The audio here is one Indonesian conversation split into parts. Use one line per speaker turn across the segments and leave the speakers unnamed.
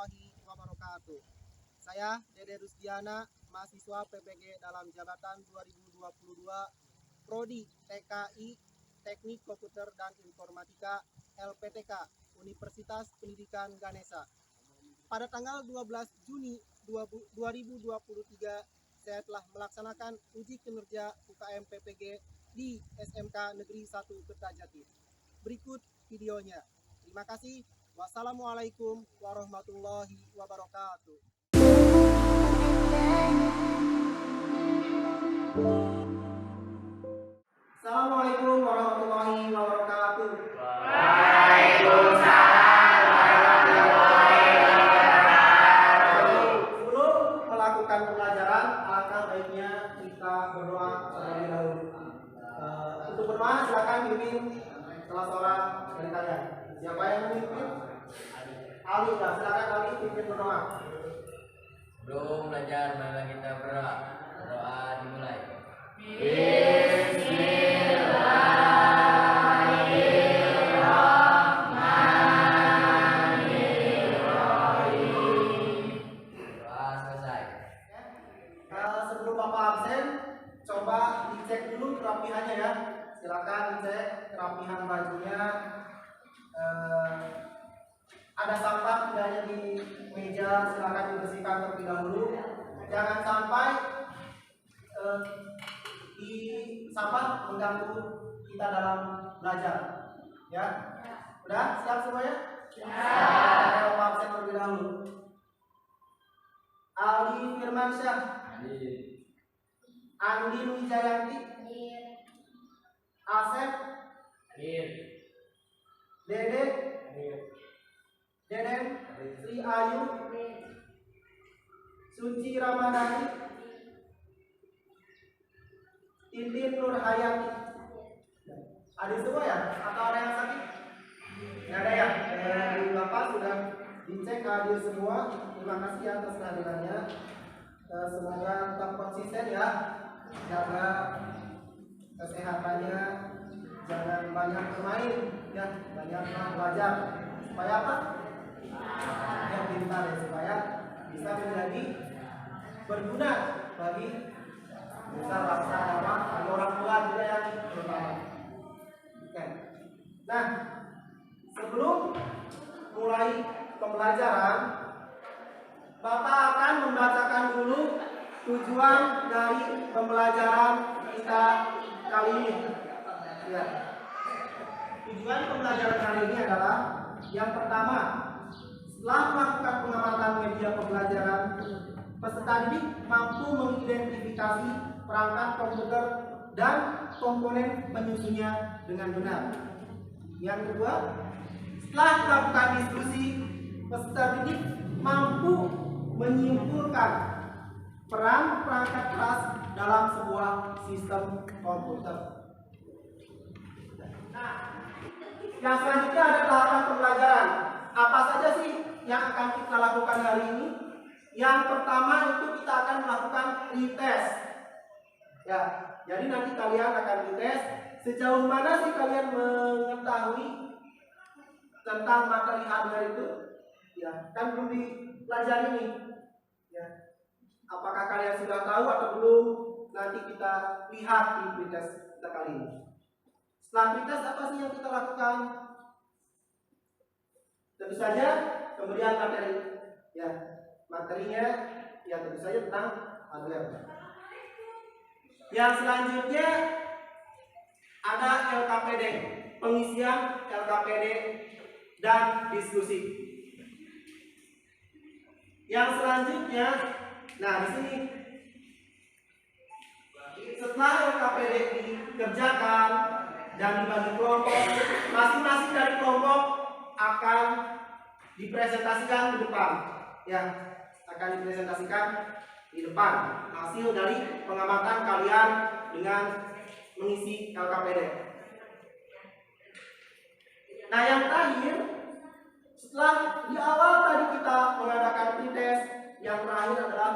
warahmatullahi wabarakatuh. Saya Dede Rusdiana, mahasiswa PPG dalam jabatan 2022, Prodi TKI, Teknik Komputer dan Informatika, LPTK, Universitas Pendidikan Ganesha. Pada tanggal 12 Juni 2023, saya telah melaksanakan uji kinerja UKM PPG di SMK Negeri 1 Kertajati. Berikut videonya. Terima kasih. Wassalamualaikum warahmatullahi wabarakatuh. Assalamualaikum warahmatullahi wabarakatuh.
Waalaikumsalam warahmatullahi wabarakatuh.
Sebelum melakukan pembelajaran, alangkah baiknya kita berdoa terlebih dahulu. Untuk berdoa silakan pimpin salah seorang dari kalian. Siapa yang memimpin? Ali, silakan Ali pimpin berdoa.
Sebelum belajar, mari kita berdoa. Doa dimulai. Doa selesai.
Sebelum Bapak absen, coba dicek dulu kerapihannya ya. Silakan dicek kerapihan bajunya. Ada sampah tidaknya di meja, silakan dibersihkan terlebih dahulu. Jangan sampai di sampah mengganggu kita dalam belajar. Ya, udah siap semuanya? Saya Bapak absen terlebih dahulu. Ali Firmansyah, Andin Wijayanti, Asep, Dede, Deden, Sri Ayu, Suci Ramadhani, Titin Nurhayati. Ada semua ya? Atau ada yang sakit? Nggak ada ya? Dari Bapak sudah dicek hadir semua. Terima kasih atas kehadirannya. Semoga tetap konsisten ya, jaga kesehatannya, jangan banyak bermain ya, banyak belajar. Supaya apa? Yang pintar ya, supaya bisa menjadi berguna bagi besar bangsa bagi orang tua juga yang terutama. Oke. Nah, sebelum mulai pembelajaran, Bapak akan membacakan dulu tujuan dari pembelajaran kita kali ini. Ya. Tujuan pembelajaran kali ini adalah yang pertama, setelah melakukan pengamatan media pembelajaran, peserta didik mampu mengidentifikasi perangkat komputer dan komponen penyusunnya dengan benar. Yang kedua, setelah melakukan diskusi, peserta didik mampu menyimpulkan peran perangkat keras dalam sebuah sistem komputer. Nah, yang selanjutnya ada tahapan pembelajaran. Apa saja sih yang akan kita lakukan hari ini? Yang pertama itu kita akan melakukan retest. Ya, jadi nanti kalian akan retest sejauh mana sih kalian mengetahui tentang materi hardware itu. Ya, kan belum dipelajari nih. Ya, apakah kalian sudah tahu atau belum? Nanti kita lihat di pretest kita kali ini. Setelah pretest apa sih yang kita lakukan? Tentu saja pemberian materi. Ya, materinya ya tentu saja tentang hardware. Yang selanjutnya ada LKPD, pengisian LKPD dan diskusi. Yang selanjutnya, nah di sini setelah LKPD dikerjakan dan dibagi kelompok, masing-masing dari kelompok akan dipresentasikan di depan. Ya, akan dipresentasikan di depan hasil dari pengamatan kalian dengan mengisi LKPD. Nah, yang terakhir, setelah di awal tadi kita mengadakan pretest, yang terakhir adalah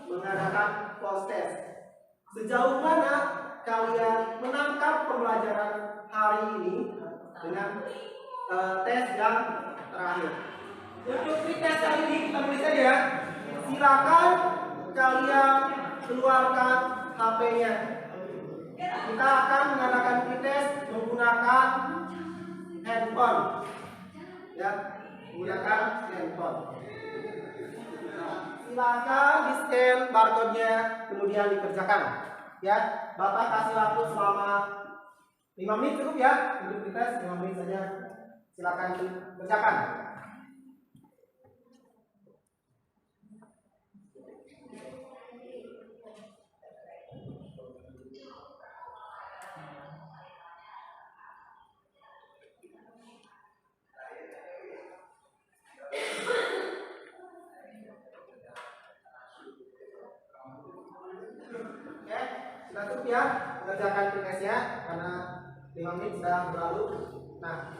mengadakan post test. Sejauh mana kalian menangkap pembelajaran hari ini dengan tes yang terakhir? Untuk pretest kali ini kita tulis aja ya. Silakan kalian keluarkan HP-nya. Kita akan mengadakan pretest menggunakan handphone. Ya, menggunakan handphone. Silakan di-scan barcode-nya kemudian dikerjakan. Ya, Bapak kasih waktu selama 5 menit cukup ya untuk pretest, 5 menit saja. Silakan dikerjakan. Sudah cukup ya mengerjakan pretestnya karena 5 menit sudah berlalu. Nah,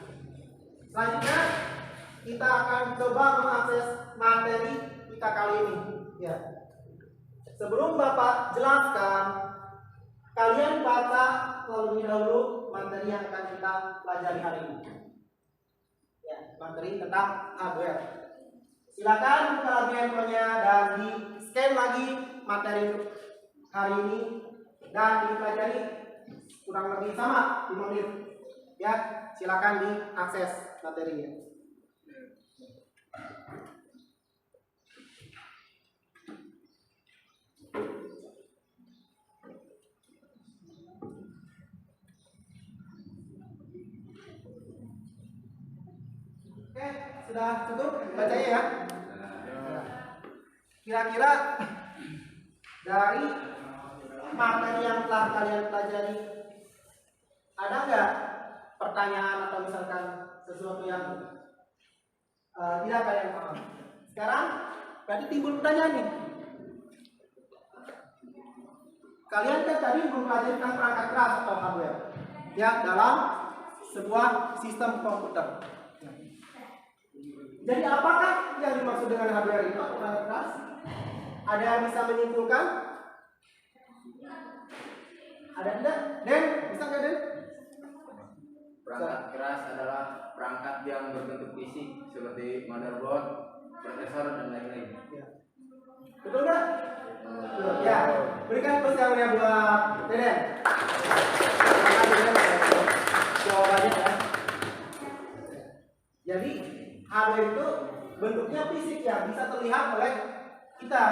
selanjutnya kita akan coba mengakses materi kita kali ini. Ya. Sebelum Bapak jelaskan, kalian baca terlebih dahulu materi yang akan kita pelajari hari ini. Ya, materi tentang hardware. Silakan buka lagi handphonenya dan di-scan lagi materi hari ini dan dipelajari kurang lebih sama 5 menit. Ya, silakan diakses materinya. Oke, sudah cukup bacanya ya. Kira-kira dari materi yang telah kalian pelajari, ada nggak pertanyaan atau misalkan sesuatu yang tidak kalian paham? Sekarang berarti timbul pertanyaan nih. Kalian kan tadi mempelajari tentang perangkat keras atau hardware ya dalam sebuah sistem komputer. Jadi apakah yang dimaksud dengan hardware itu atau perangkat keras? Ada yang bisa menyimpulkan? Ada tidak? Den, bisa nggak Den?
Perangkat keras adalah perangkat yang berbentuk fisik seperti motherboard, prosesor dan lain-lain.
Ya. Betul nggak? Betul. Ya. Berikan plus yang buat Deden. Jawabannya ya. Jadi hardware itu bentuknya fisik ya, bisa terlihat oleh kita,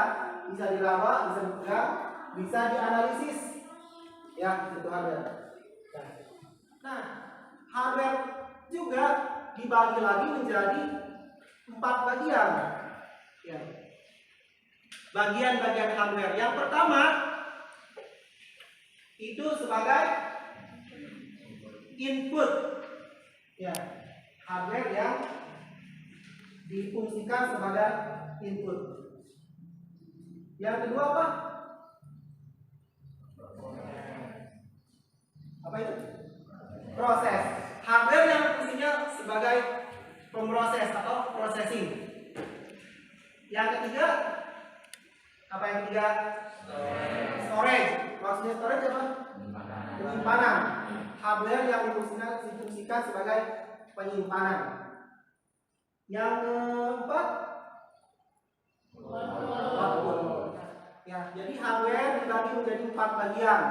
bisa diraba, bisa dipegang, bisa dianalisis. Ya, itu hardware. Nah, hardware juga dibagi lagi menjadi 4 bagian. Ya. Bagian-bagian hardware. Yang pertama itu sebagai input. Ya, hardware yang difungsikan sebagai input. Yang kedua apa? Apa itu? Proses. Hardware yang fungsinya sebagai pemroses atau processing. Yang ketiga apa yang ketiga? Storage. Maksudnya storage apa? Penyimpanan. Hardware yang difungsikan sebagai penyimpanan. Yang keempat, output. Ya, jadi hardware dibagi menjadi 4 bagian.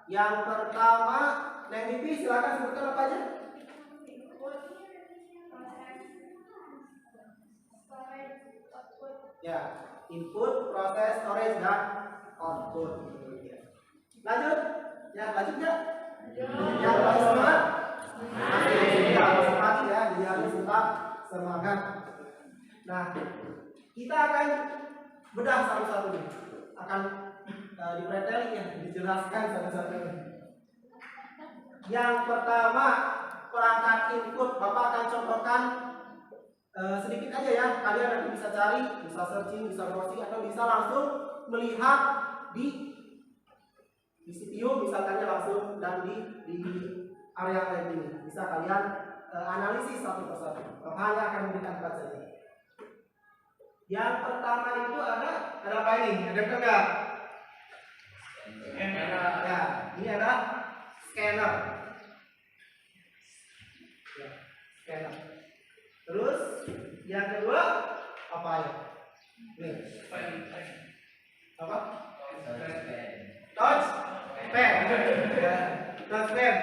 Yang pertama, Neng silakan sebutkan apa aja? Ya, input, proses, storage, dan output. Lanjut, ya lanjut nggak? Yang paling semangat? Ya, semangat ya, dijamin tetap semangat. Nah, kita akan bedah satu-satu nih, akan dipreteli ya, dijelaskan satu-satu. Yang pertama, perangkat input. Bapak akan contohkan sedikit aja ya. Kalian nanti bisa cari, bisa searching, bisa browsing, atau bisa langsung melihat di CPU misalkannya langsung dan di area lain ini. Bisa kalian analisis satu persatu. Hanya akan memberikan empat saja. Yang pertama itu ada apa ini? Ada enggak? Ya, ini ada scanner. Ya, scanner. Terus yang kedua Apa ya? Nih. Apa? Touch pen. Ya, touch pen.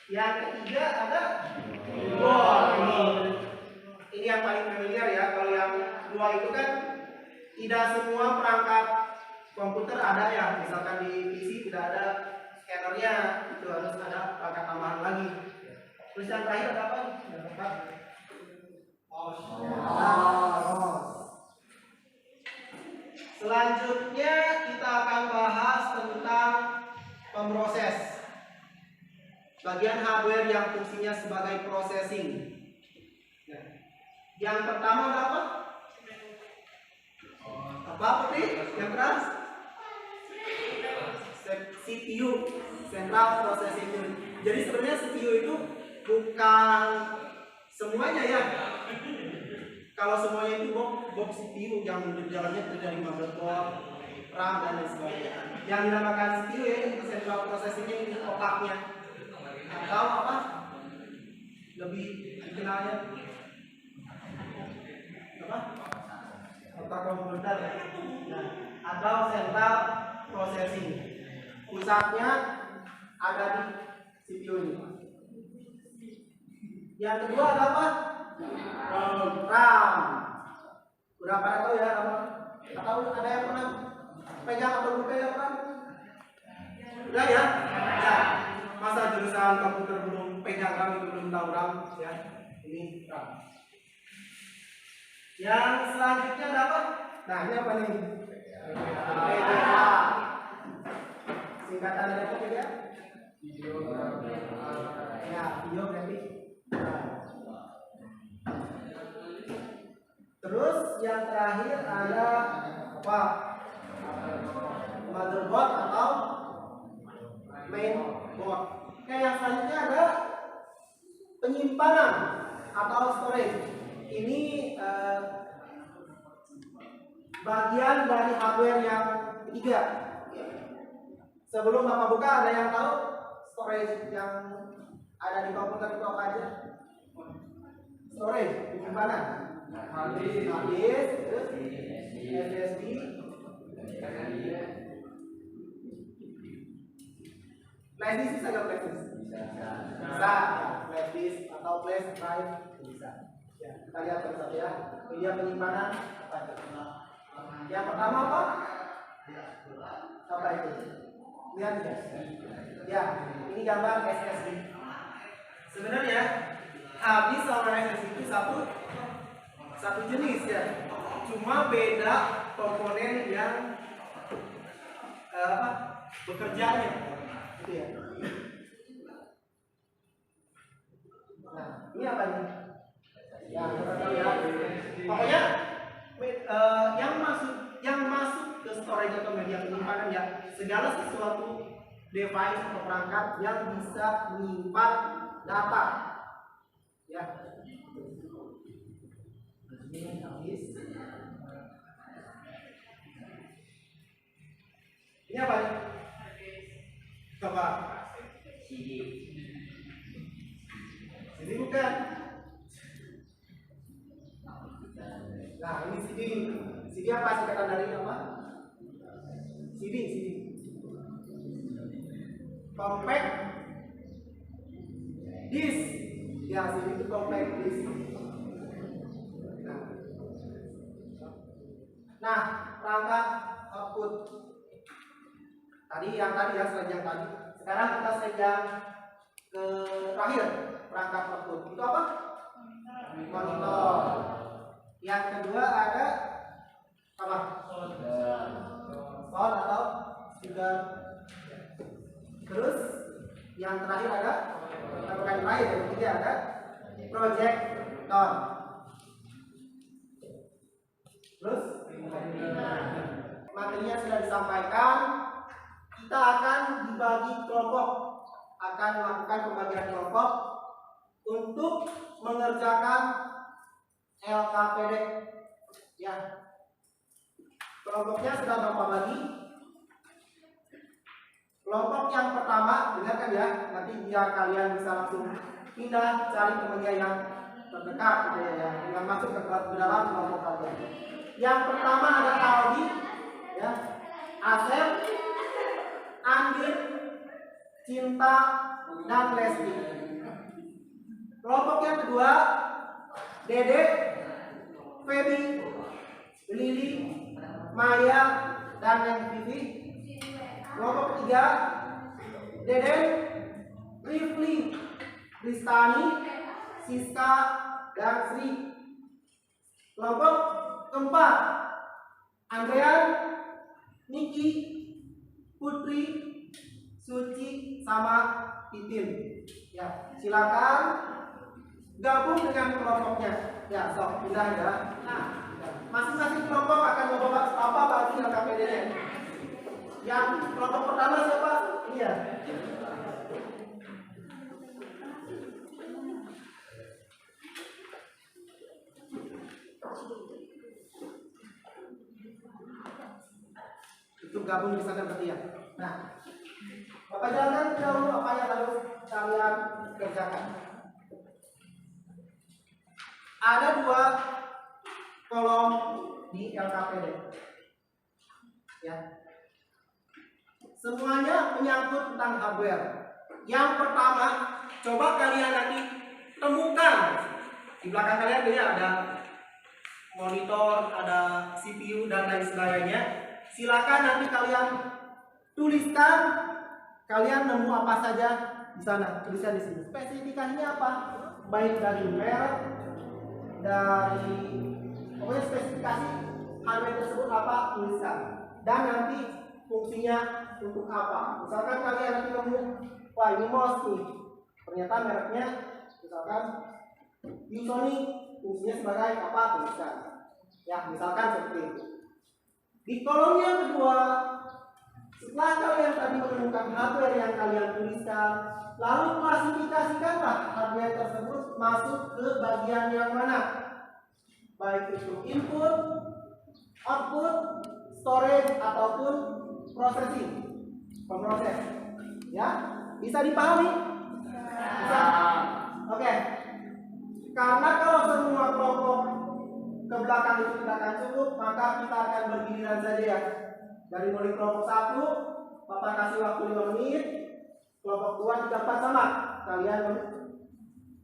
Yang ketiga ada keyboard. Ini yang paling familiar ya. Kalau yang dua itu kan tidak semua perangkat komputer ada ya. Misalkan di PC tidak ada scannernya, itu harus ada perangkat tambahan lagi. Terus yang terakhir ada apa? Yang keempat. Mouse. Selanjutnya kita akan bahas tentang pemroses. Bagian hardware yang fungsinya sebagai processing. Nah, yang pertama ada apa? Apa Putri? Yang keras? CPU, Central Processing Unit. Jadi sebenarnya CPU itu bukan semuanya ya. Kalau semuanya itu box CPU yang jalannya dari motherboard, RAM dan lain sebagainya. Yang dinamakan CPU ya itu Central Processing Unit, ini otaknya. Atau apa? Lebih dikenalnya apa? Otak komputer ya. Nah, atau Central Processing. Pusatnya ada di CPU ini. Yang kedua ada apa? RAM. Udah pada tahu ya RAM? Atau ada yang pernah pegang atau belum pegang RAM? Udah ya? Ya. Masa jurusan komputer belum pegang RAM itu belum tahu RAM ya? Ini RAM. Yang selanjutnya ada apa? Nah ini apa nih? VGA. Singkatan dari apa ya? Video ya, video grafik. Terus yang terakhir ada apa? Motherboard atau mainboard. Oke, yang selanjutnya ada penyimpanan atau storage. Ini bagian dari hardware yang ketiga. Sebelum Bapak buka, ada yang tahu storage yang ada di komputer itu apa aja? Storage, penyimpanan. Hard disk, terus SSD, flash disk bisa nggak flash disk? Bisa, flash disk atau flash drive bisa. Ya, kita lihat satu ya. Media penyimpanan apa itu? Yang pertama apa? Apa itu? Lihat ya. Ya, ini gambar SSD. Sebenarnya hard disk sama SSD itu satu jenis ya. Cuma beda komponen yang bekerjanya. Gitu ya. Nah, ini apa nih? Ya, kita tahu ya. Pokoknya yang masuk ke storage atau media penyimpanan ya segala sesuatu device atau perangkat yang bisa menyimpan data. Ya. Ini habis. Ini apa nih? Coba. CD bukan? Nah, ini CD. CD apa singkatan dari apa? CD. Compact disk. Ya, CD itu compact disk. Nah, perangkat output. Yang tadi ya, slide yang tadi. Sekarang kita slide yang terakhir, perangkat output. Itu apa? Monitor. Yang kedua ada apa? Sound atau speaker. Terus yang terakhir ada bukan terakhir, yang ketiga ada projector. Terus materinya sudah disampaikan. Kita akan dibagi kelompok, akan melakukan pembagian kelompok untuk mengerjakan LKPD. Ya, kelompoknya sudah berapa bagi? Kelompok yang pertama, dengarkan ya, nanti biar kalian bisa langsung pindah cari temannya yang terdekat gitu ya, dengan masuk ke dalam kelompok kalian. Yang pertama ada Aldi, ya, Asep, Andin, Cinta, dan Lesti. Kelompok yang kedua Dede, Feby, Lili, Maya, dan yang Vivi. Kelompok ketiga Deden, Rifli, Kristani, Siska, dan Sri. Kelompok keempat Andrean, Niki, Putri, Suci, sama Titin. Ya, silakan gabung dengan kelompoknya. Ya, sok pindah ya. Nah, masing-masing kelompok akan membawa apa bagi LKPD-nya. Yang kelompok pertama siapa? Ini ya. Itu gabung di sana berarti ya. Nah, Bapak jalankan dahulu apa yang harus kalian kerjakan. Ada 2 kolom di LKPD. Ya. Semuanya menyangkut tentang hardware. Yang pertama, coba kalian nanti temukan di belakang kalian ini ada monitor, ada CPU dan lain sebagainya. Silakan nanti kalian tuliskan kalian nemu apa saja di sana, tuliskan di sini. Spesifikasinya apa? Baik dari merek, dari pokoknya spesifikasi hardware tersebut apa, tuliskan. Dan nanti fungsinya untuk apa. Misalkan kalian nanti nemu, wah ini mouse nih, ternyata mereknya misalkan Sony, fungsinya sebagai apa, tuliskan. Ya, misalkan seperti itu. Di kolom yang kedua, setelah kalian tadi menemukan hardware yang kalian tuliskan, lalu klasifikasikanlah hardware tersebut masuk ke bagian yang mana, baik itu input, output, storage, ataupun processing, pemroses. Ya, bisa dipahami? Bisa. Oke. Karena kalau semua kelompok ke belakang itu tidak akan cukup, maka kita akan bergiliran saja ya. Dari mulai kelompok 1, Bapak kasih waktu 5 menit. Kelompok 2 juga sama. Kalian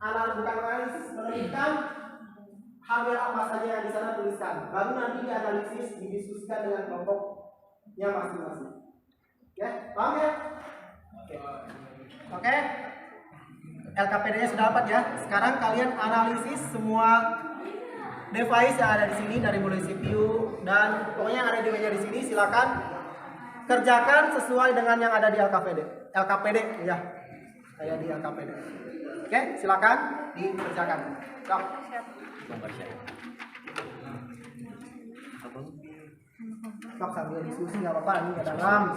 analisis, menentukan hardware apa saja yang di sana tuliskan. Baru nanti dianalisis, didiskusikan dengan kelompoknya masing-masing. Ya, paham ya? Oke. LKPD-nya sudah dapat ya. Sekarang kalian analisis semua device yang ada di sini dari mulai CPU dan pokoknya yang ada di meja di sini. Silakan kerjakan sesuai dengan yang ada di LKPD ya, kayak di LKPD. Oke, silakan dikerjakan. Sok. Sok sambil diskusi nggak apa-apa, ini ada RAM.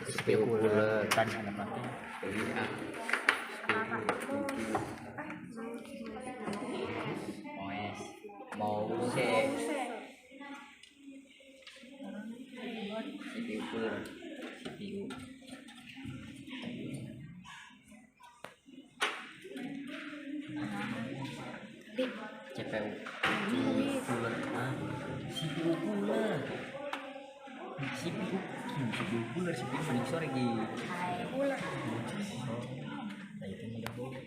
CPU cooler kan mau CPU cooler CPU CPU cooler CPU cooler CPU mending sore gitu. Cooler. Nah itu mudah banget.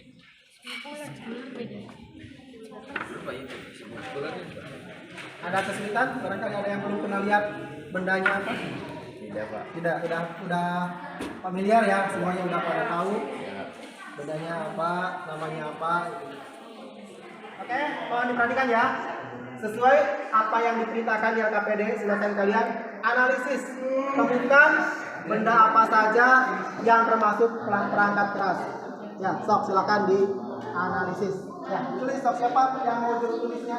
Ada kesulitan? Barangkali ada yang belum pernah lihat bendanya apa?
Tidak Pak.
Tidak, udah familiar ya, semuanya udah pada tahu. Bendanya apa, namanya apa. Oke, tolong diperhatikan ya. Sesuai apa yang diperintahkan di LKPD, silakan kalian analisis, temukan benda apa saja yang termasuk perangkat keras. Ya, sok silakan dianalisis. Ya, tulis sok siapa yang mau tulisnya?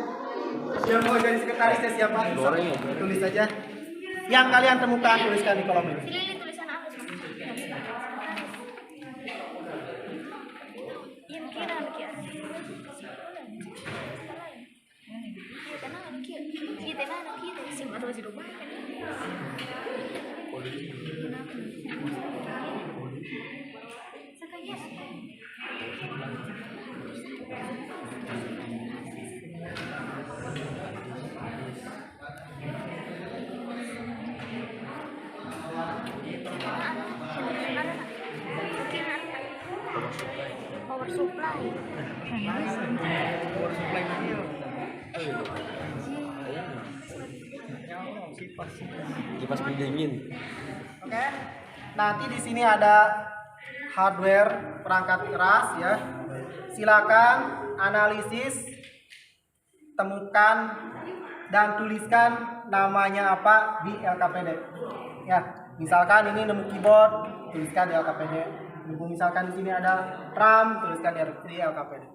Yang mau jadi sekretarisnya siapa? Tulis saja. Yang kalian temukan tuliskan di kolom ini.
Ini tulisan apa sih? Yang kira kia. Kita sih atau sih lupa. Sekali Power supply.
Power supply dia. Kipas pendingin.
Oke. Nanti di sini ada hardware perangkat keras ya. Silakan analisis, temukan dan tuliskan namanya apa di LKPD. Ya, misalkan ini nemu keyboard, tuliskan di LKPD. Misalkan di sini ada RAM, tuliskan di LKPD.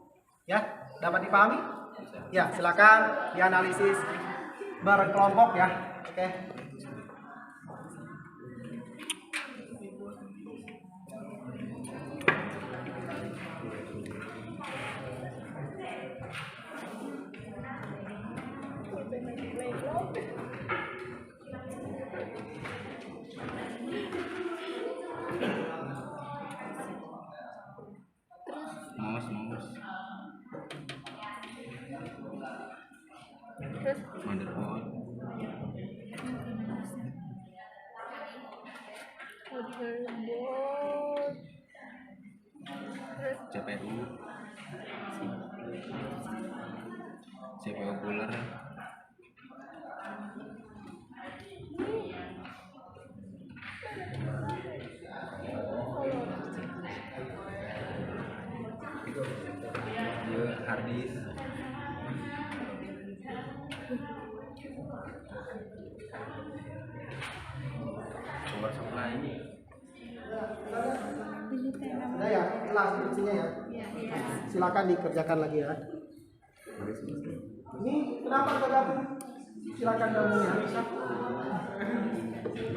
Ya, dapat dipahami? Ya, silakan dianalisis berkelompok ya. Oke.
Mouse.
Terus
Motherboard.
motherboard. Terus
CPU. CPU cooler. Dia hard disk. Power supply.
Sudah ya, kelas fungsinya ya. Silakan dikerjakan lagi ya. Ini kenapa tergabung? Silakan gabung ya.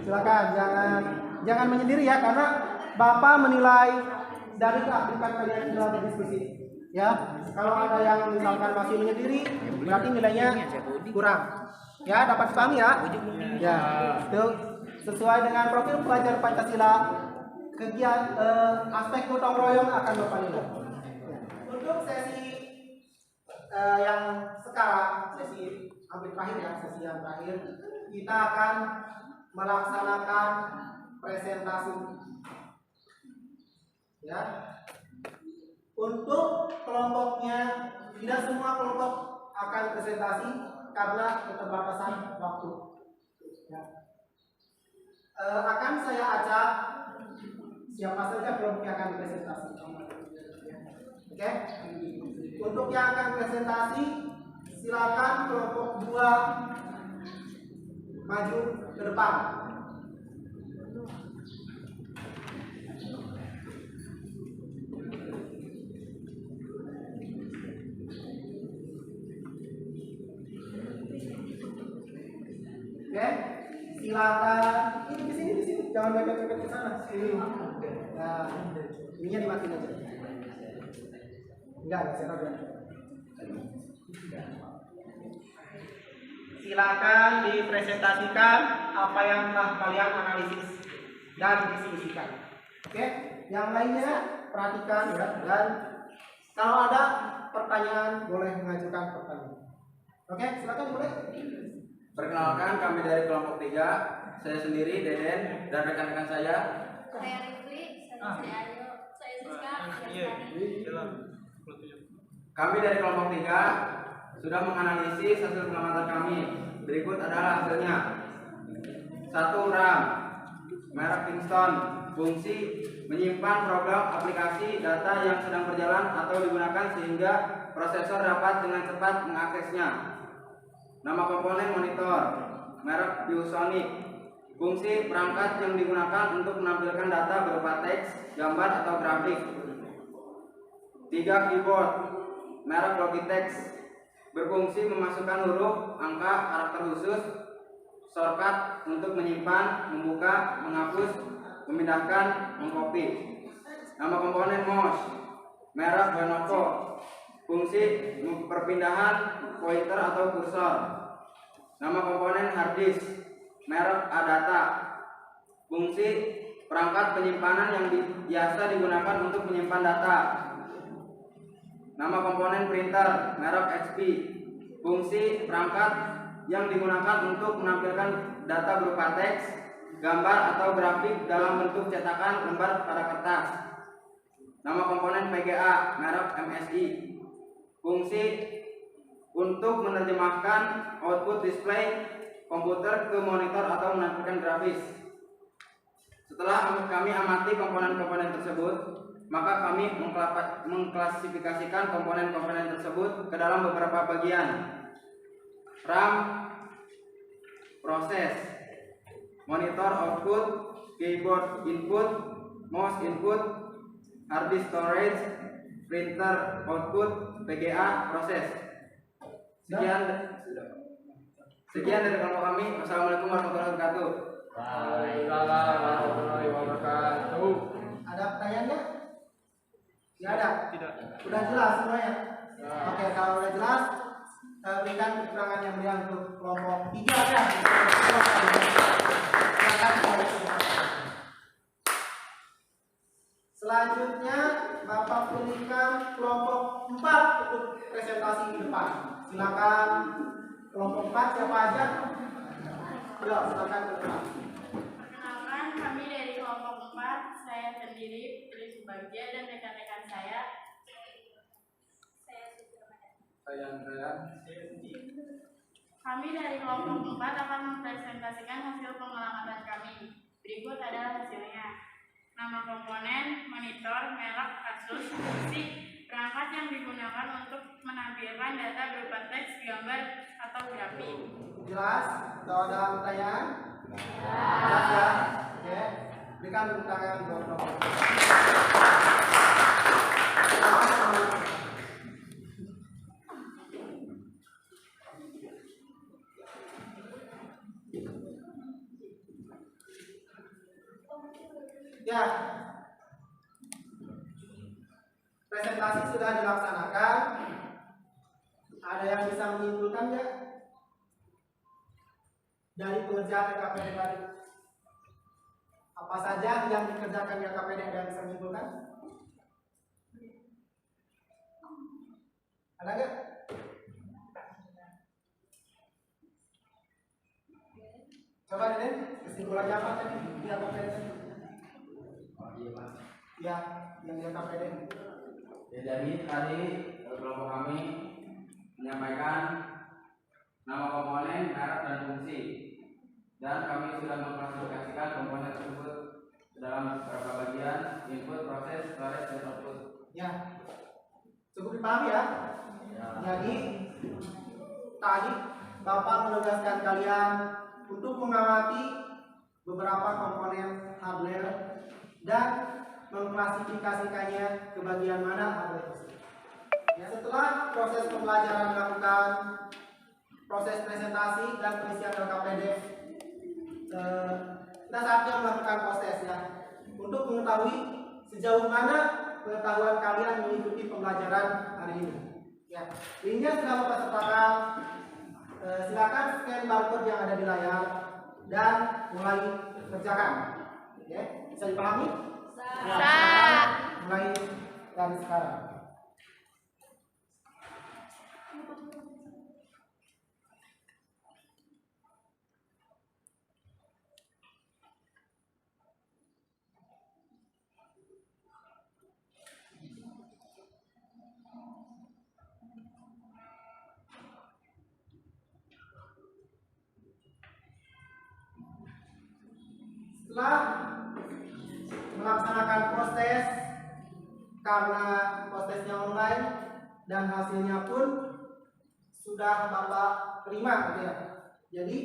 Silakan, jangan menyendiri ya, karena Bapak menilai dari keaktifan kalian dalam berdiskusi. Ya, kalau ada yang misalkan masih menyendiri, berarti nilainya kurang. Ya, dapat dipahami ya. Ya, itu sesuai dengan profil pelajar Pancasila. Aspek gotong royong akan Bapak nilai. Untuk sesi yang sekarang, sesi hampir terakhir ya, sesi yang terakhir, kita akan melaksanakan presentasi. Ya, untuk kelompoknya tidak semua kelompok akan presentasi karena keterbatasan waktu. Ya. Akan saya ajak siapa saja kelompok yang akan presentasi. Oke? Untuk yang akan presentasi, silakan kelompok 2 maju ke depan. Oke, silakan. Ini di sini, jangan mepet-mepet ke sana. Sini. Nah, ininya dimatiin aja. Enggak, saya tahu. Silakan dipresentasikan apa yang telah kalian analisis dan diskusikan. Oke, yang lainnya perhatikan ya, dan kalau ada pertanyaan boleh mengajukan pertanyaan. Oke, silakan boleh.
Perkenalkan, kami dari kelompok 3. Saya sendiri, Deden, dan rekan-rekan saya.
saya Rifli, saya Ayo, saya Siska, saya
Kami dari kelompok 3 sudah menganalisis hasil pengamatan kami. Berikut adalah hasilnya. 1. RAM, merek Kingston, fungsi menyimpan program aplikasi data yang sedang berjalan atau digunakan sehingga prosesor dapat dengan cepat mengaksesnya. Nama komponen monitor, merek ViewSonic, fungsi perangkat yang digunakan untuk menampilkan data berupa teks, gambar, atau grafik. 3. Keyboard, merek Logitech, berfungsi memasukkan huruf, angka, karakter khusus, shortcut untuk menyimpan, membuka, menghapus, memindahkan, mengcopy. Nama komponen mouse, merek Lenovo, fungsi perpindahan pointer atau kursor. Nama komponen hard disk, merek ADATA, fungsi perangkat penyimpanan yang biasa digunakan untuk menyimpan data. Nama komponen printer, merek XP, fungsi perangkat yang digunakan untuk menampilkan data berupa teks, gambar atau grafik dalam bentuk cetakan lembar pada kertas. Nama komponen PGA, merek MSI. Fungsi untuk menerjemahkan output display komputer ke monitor atau menampilkan grafis. Setelah kami amati komponen-komponen tersebut, maka kami mengklasifikasikan komponen-komponen tersebut ke dalam beberapa bagian. RAM, proses, monitor output, keyboard input, mouse input, hard disk storage, printer output, PGA, proses. Sekian dari kelompok kami. Wassalamualaikum warahmatullahi wabarakatuh.
Waalaikumsalam warahmatullahi wabarakatuh.
Ada pertanyaan nggak? Nggak ada?
Tidak.
Udah jelas semuanya? Oke, kalau udah jelas, berikan keterangan yang berian untuk kelompok 3 ya. Selanjutnya, Bapak pilihkan kelompok 4 untuk presentasi di depan. Silakan kelompok 4 siapa aja? Ya, silakan ke depan.
Perkenalkan, kami dari kelompok 4, saya sendiri, Tri Subagja, dan rekan-rekan saya. Kami dari kelompok 4 akan mempresentasikan hasil pengamatan kami. Berikut adalah hasilnya. Nama komponen, monitor, merek, Asus, fungsi, perangkat yang digunakan untuk menampilkan data berupa teks, gambar, atau grafik.
Jelas? Kalau ada pertanyaan? Jelas ya? Oke. Berikan tepuk tangan buat kelompok. Ya, presentasi sudah dilaksanakan. Ada yang bisa menyimpulkan ya dari pengerjaan KPD tadi? Apa saja yang dikerjakan KPD dan bisa menyimpulkan? Ada nggak? Coba deh, kesimpulannya apa tadi? Dia KPD. Ya, yang dia KPD.
Ya, jadi tadi kelompok kami menyampaikan nama komponen, merek, dan fungsi, dan kami sudah mengklasifikasikan komponen tersebut dalam beberapa bagian: input, proses, storage, dan output.
Ya, cukup dipahami ya. Jadi tadi Bapak menugaskan kalian untuk mengamati beberapa komponen hardware dan mengklasifikasikannya ke bagian mana hardware tersebut. Ya, setelah proses pembelajaran dilakukan, proses presentasi dan pengisian LKPD, kita saatnya melakukan proses ya, untuk mengetahui sejauh mana pengetahuan kalian mengikuti pembelajaran hari ini. Ya, linknya sudah Bapak sertakan. Silakan scan barcode yang ada di layar dan mulai kerjakan. Oke, bisa dipahami?
Bisa.
Mulai dari sekarang. Setelah melaksanakan proses, karena prosesnya online dan hasilnya pun sudah Bapak terima gitu ya. Jadi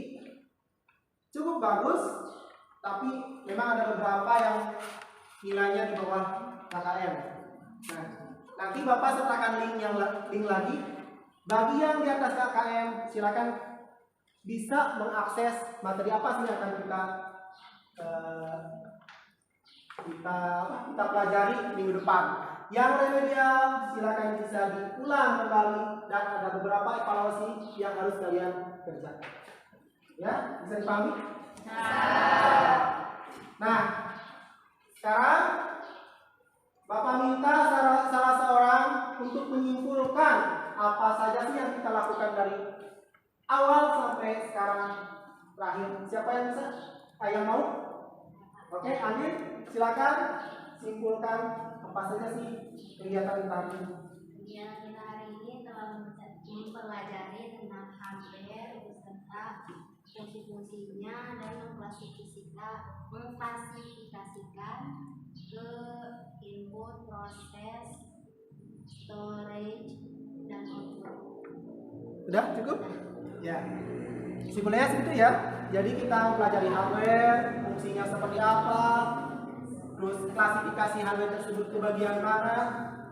cukup bagus, tapi memang ada beberapa yang nilainya di bawah KKM. Nah, nanti Bapak sertakan link lagi. Bagi yang di atas KKM, silakan bisa mengakses materi apa sih yang akan kita pelajari minggu depan. Yang remedial silakan bisa diulang kembali dan ada beberapa evaluasi yang harus kalian kerjakan. Ya, bisa dipahami? Nah, sekarang Bapak minta salah seorang untuk menyimpulkan apa saja sih yang kita lakukan dari awal sampai sekarang terakhir. Siapa yang bisa? Yang mau? Oke, Andin, silakan simpulkan apa saja sih kegiatan kita hari ini.
Kegiatan kita hari ini telah mempelajari tentang hardware beserta fungsi-fungsinya dan mengklasifikasikan ke input, proses, storage, dan output.
Udah cukup? Ya. Simpelnya segitu ya. Jadi kita mempelajari hardware, fungsinya seperti apa, terus klasifikasi hardware tersebut ke bagian mana,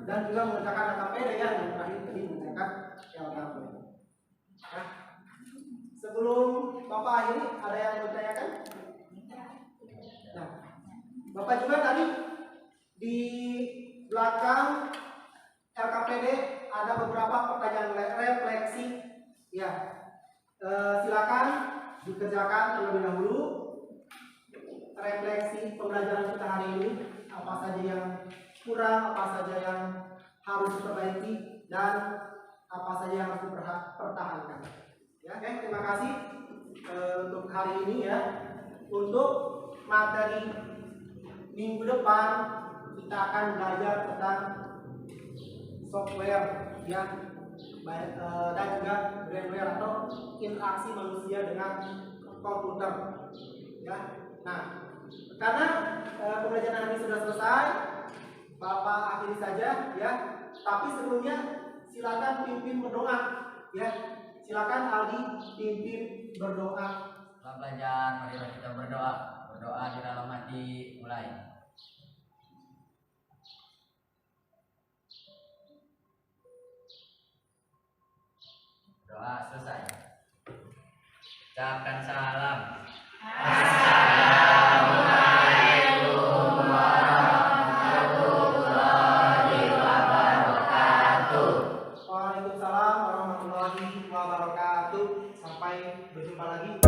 dan juga mengerjakan LKPD ya, yang terakhir tadi mengerjakan LKPD. Nah, sebelum Bapak akhiri, ada yang mau ditanyakan? Nah, Bapak juga tadi di belakang LKPD ada beberapa pertanyaan refleksi. Ya, silakan dikerjakan terlebih dahulu refleksi pembelajaran kita hari ini, apa saja yang kurang, apa saja yang harus diperbaiki, dan apa saja yang harus dipertahankan. Ya, oke, terima kasih untuk hari ini ya. Untuk materi minggu depan kita akan belajar tentang software ya, dan juga brainware atau interaksi manusia dengan komputer ya. Nah, karena pembelajaran ini sudah selesai, Bapak akhiri saja ya. Tapi sebelumnya silakan pimpin berdoa ya. Silakan Aldi pimpin berdoa.
Setelah belajar, marilah kita berdoa. Berdoa di dalam hati, mulai. Doa selesai. Ucapkan salam. Assalamualaikum warahmatullahi wabarakatuh.
Waalaikumsalam warahmatullahi wabarakatuh. Sampai berjumpa lagi.